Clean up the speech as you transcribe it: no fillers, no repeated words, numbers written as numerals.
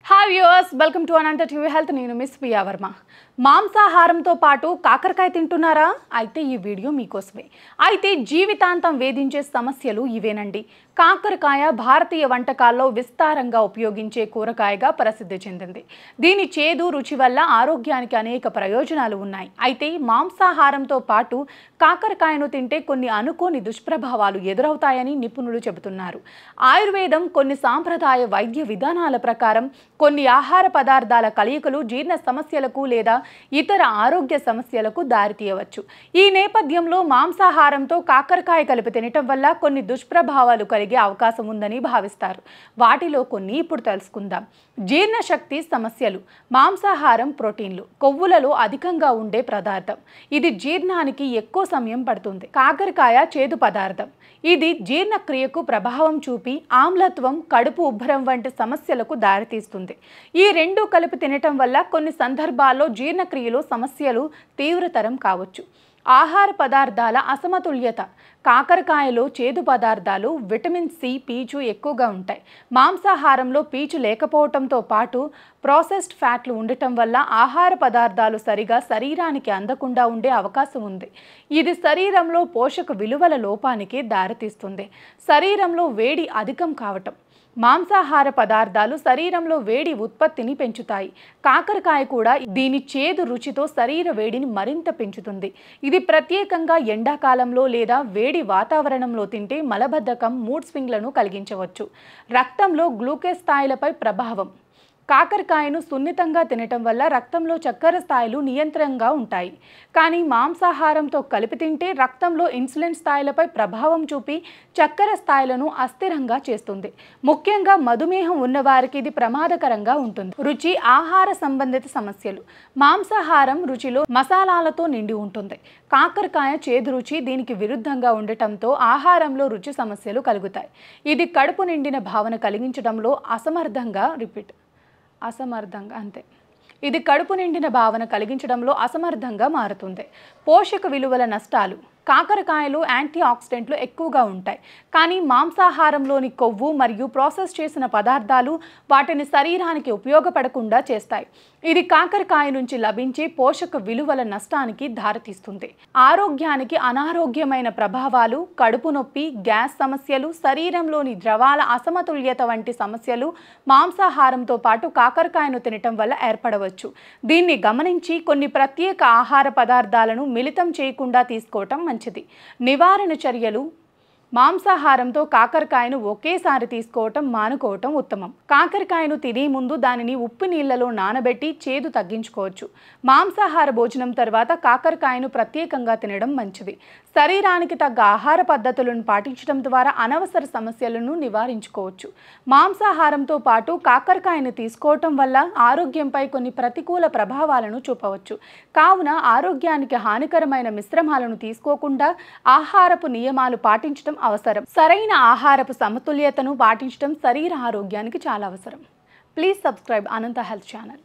Hi viewers, welcome to Anantha TV health. నేను miss Priya Varma. మాంసాహారంతో పాటు కాకరకాయ తింటున్నారా? అయితే ఈ వీడియో మీకోసమే. అయితే జీవితాంతం వేధించే సమస్యలు ఇవేనండి. కాకరకాయ భారతీయ వంటకాల్లో విస్తారంగా ఉపయోగించే కూరగాయగా ప్రసిద్ధి చెందింది. దీని చేదు రుచి వల్ల ఆరోగ్యానికి అనేక ప్రయోజనాలు ఉన్నాయి. అయితే మాంసాహారంతో పాటు కాకరకాయను తింటే కొన్ని అనుకోని దుష్ప్రభావాలు ఎదురవుతాయని నిపుణులు చెబుతున్నారు. ఆయుర్వేదం కొన్ని సాంప్రదాయ వైద్య విధానాల ప్రకారం కొన్ని ఆహార పదార్థాల కలయికలు జీర్ణ సమస్యలకు లేదా ఇతర ఆరోగ్య సమస్యలకు దారితీయవచ్చు. ఈ నేపథ్యంలో మాంసాహారంతో కాకరకాయ కలిపి తినటం వల్ల కొన్ని దుష్ప్రభావాలు కలిగే అవకాశం ఉందని భావిస్తారు. వాటిలో కొన్ని ఇప్పుడు తెలుసుకుందాం. జీర్ణశక్తి సమస్యలు. మాంసాహారం ప్రోటీన్లు, కొవ్వులలో అధికంగా ఉండే పదార్థం. ఇది జీర్ణానికి ఎక్కువ సమయం పడుతుంది. కాకరకాయ చేదు పదార్థం. ఇది జీర్ణక్రియకు ప్రభావం చూపి ఆమ్లత్వం, కడుపు ఉబ్బరం వంటి సమస్యలకు దారితీస్తుంది. ఈ రెండు కలిపి తినటం వల్ల కొన్ని సందర్భాల్లో జీర్ణక్రియలో సమస్యలు తీవ్రతరం కావచ్చు. ఆహార పదార్థాల అసమతుల్యత. కాకరకాయలో చేదు పదార్థాలు విటమిన్ సి, పీచు ఎక్కువగా ఉంటాయి. మాంసాహారంలో పీచు లేకపోవడంతో పాటు ప్రాసెస్డ్ ఫ్యాట్లు ఉండటం వల్ల ఆహార పదార్థాలు సరిగా శరీరానికి అందకుండా ఉండే అవకాశం ఉంది. ఇది శరీరంలో పోషక విలువల లోపానికి దారితీస్తుంది. శరీరంలో వేడి అధికం కావటం. మాంసాహార పదార్థాలు శరీరంలో వేడి ఉత్పత్తిని పెంచుతాయి. కాకరకాయ కూడా దీని చేదు రుచితో శరీర వేడిని మరింత పెంచుతుంది. ఇది ప్రత్యేకంగా ఎండాకాలంలో లేదా వేడి వాతావరణంలో తింటే మలబద్ధకం, మూడ్ స్వింగ్లను కలిగించవచ్చు. రక్తంలో గ్లూకోజ్ స్థాయిలపై ప్రభావం. కాకరకాయను సున్నితంగా తినటం వల్ల రక్తంలో చక్కెర స్థాయిలు నియంత్రణంగా ఉంటాయి. కానీ మాంసాహారంతో కలిపి తింటే రక్తంలో ఇన్సులిన్ స్థాయిలపై ప్రభావం చూపి చక్కెర స్థాయిలను అస్థిరంగా చేస్తుంది. ముఖ్యంగా మధుమేహం ఉన్నవారికి ఇది ప్రమాదకరంగా ఉంటుంది. రుచి, ఆహార సంబంధిత సమస్యలు. మాంసాహారం రుచిలో మసాలాలతో నిండి ఉంటుంది. కాకరకాయ చేదు రుచి దీనికి విరుద్ధంగా ఉండటంతో ఆహారంలో రుచి సమస్యలు కలుగుతాయి. ఇది కడుపు నిండిన భావన కలిగించడంలో ఇది కడుపు నిండిన భావన కలిగించడంలో అసమర్థంగా మారుతుంది. పోషక విలువల నష్టాలు. కాకరకాయలో యాంటీ ఆక్సిడెంట్లు ఎక్కువగా ఉంటాయి. కానీ మాంసాహారంలోని కొవ్వు మరియు ప్రాసెస్ చేసిన పదార్థాలు వాటిని శరీరానికి ఉపయోగపడకుండా చేస్తాయి. ఇది కాకరకాయ నుంచి లభించే పోషక విలువల నష్టానికి దారితీస్తుంది. ఆరోగ్యానికి అనారోగ్యమైన ప్రభావాలు. కడుపు నొప్పి, గ్యాస్ సమస్యలు, శరీరంలోని ద్రవాల అసమతుల్యత వంటి సమస్యలు మాంసాహారంతో పాటు కాకరకాయను తినటం వల్ల ఏర్పడవచ్చు. దీన్ని గమనించి కొన్ని ప్రత్యేక ఆహార పదార్థాలను మిళితం చేయకుండా తీసుకోవటం మంచిది. నివారణ చర్యలు. మాంసాహారంతో కాకరకాయను ఒకేసారి తీసుకోవటం మానుకోవటం ఉత్తమం. కాకరకాయను తినే ముందు దానిని ఉప్పు నీళ్లలో నానబెట్టి చేదు తగ్గించుకోవచ్చు. మాంసాహార భోజనం తర్వాత కాకరకాయను ప్రత్యేకంగా తినడం మంచిది. శరీరానికి తగ్గ ఆహార పద్ధతులను పాటించడం ద్వారా అనవసర సమస్యలను నివారించుకోవచ్చు. మాంసాహారంతో పాటు కాకరకాయను తీసుకోవటం వల్ల ఆరోగ్యంపై కొన్ని ప్రతికూల ప్రభావాలను చూపవచ్చు. కావున ఆరోగ్యానికి హానికరమైన మిశ్రమాలను తీసుకోకుండా ఆహారపు నియమాలు పాటించడం అవసరం. సరైన ఆహారపు సమతుల్యతను పాటించడం శరీర ఆరోగ్యానికి చాలా అవసరం. Please subscribe Anantha health channel.